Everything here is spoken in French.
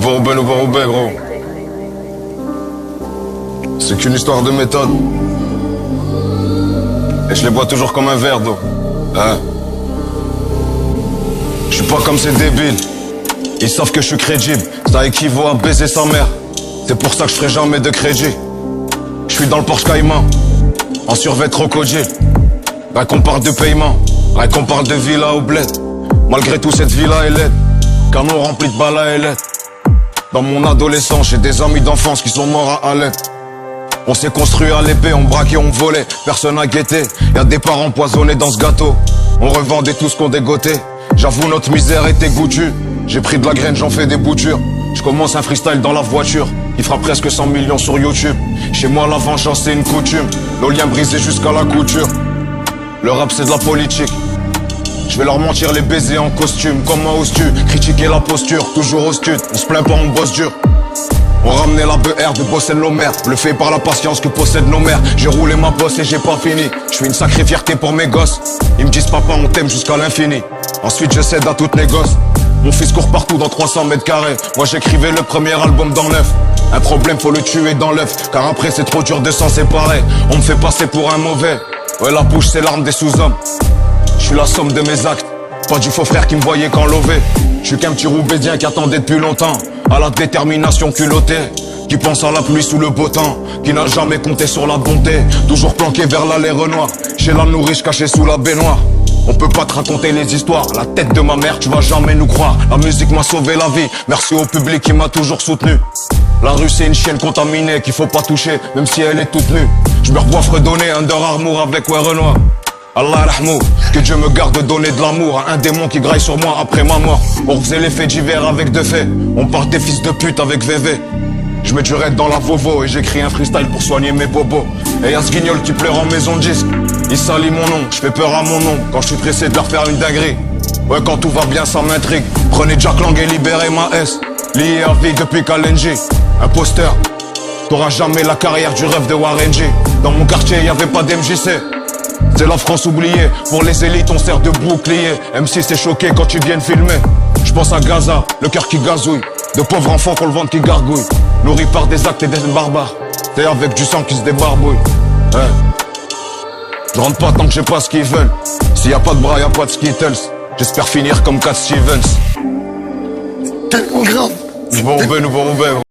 Nouveau Roubaix, gros. C'est qu'une histoire de méthode. Et je les bois toujours comme un verre d'eau. Hein? Je suis pas comme ces débiles. Ils savent que je suis crédible. Ça équivaut à baiser sa mère. C'est pour ça que je ferai jamais de crédit. Je suis dans le Porsche Cayman, en survêt crocodile. Rien qu'on parle de paiement, rien qu'on parle de villa au bled. Malgré tout cette villa est laide, canon rempli de balles à ailettes. Dans mon adolescence, j'ai des amis d'enfance qui sont morts à Alep. On s'est construit à l'épée, on braquait, on volait, personne n'a guetté. Y'a des parents empoisonnés dans ce gâteau, on revendait tout ce qu'on dégotait. J'avoue notre misère était goûtue, j'ai pris de la graine, j'en fais des boutures. Je commence un freestyle dans la voiture, il fera presque 100 millions sur YouTube. Chez moi la vengeance c'est une coutume, nos liens brisés jusqu'à la couture. Le rap c'est de la politique, je vais leur mentir les baisers en costume. Comment oses-tu critiquer la posture, toujours au stud, on se plaint pas, on bosse dur. On ramenait la BR de Bossen-Lomer, bluffé par la patience que possèdent nos mères. J'ai roulé ma bosse et j'ai pas fini. Je suis une sacrée fierté pour mes gosses. Ils me disent papa on t'aime jusqu'à l'infini. Ensuite je cède à toutes les gosses. Mon fils court partout dans 300 mètres carrés. Moi j'écrivais le premier album dans l'œuf. Un problème faut le tuer dans l'œuf, car après c'est trop dur de s'en séparer. On me fait passer pour un mauvais. Ouais la bouche c'est l'arme des sous-hommes. Je suis la somme de mes actes, pas du faux frère qui me voyait quand lové. Je suis qu'un petit Roubaisien qui attendait depuis longtemps, à la détermination culottée, qui pense à la pluie sous le beau temps, qui n'a jamais compté sur la bonté, toujours planqué vers l'allée Renoir, chez la nourrice cachée sous la baignoire. On peut pas te raconter les histoires, la tête de ma mère tu vas jamais nous croire. La musique m'a sauvé la vie, merci au public qui m'a toujours soutenu. La rue c'est une chienne contaminée qu'il faut pas toucher, même si elle est toute nue. Je me revois fredonner Under Armour avec Renoir. Allah rahmou, que Dieu me garde de donner de l'amour à un démon qui graille sur moi après ma mort. On faisait les faits divers avec deux faits, on part des fils de pute avec VV. Je mets du raid dans la Vovo et j'écris un freestyle pour soigner mes bobos. Et y'a ce guignol qui pleure en maison de disque, il salit mon nom, je fais peur à mon nom quand je suis pressé de leur faire une dinguerie. Ouais quand tout va bien ça m'intrigue, prenez Jack Lang et libérez ma S. Lié à vie depuis Kalenji, imposteur, t'auras jamais la carrière du rêve de Warren G. Dans mon quartier y'avait pas d'MJC, c'est la France oubliée, pour les élites on sert de bouclier. M6 c'est choqué quand ils viennent filmer. Je pense à Gaza, le cœur qui gazouille, de pauvres enfants qu'on le ventre qui gargouille, nourris par des actes et des barbares, et avec du sang qui se débarbouille. Je rentre pas tant que j'ai pas ce qu'ils veulent. S'il y a pas de bras y a pas de Skittles. J'espère finir comme Cat Stevens. Tellement grave. Nouveau Roubaix.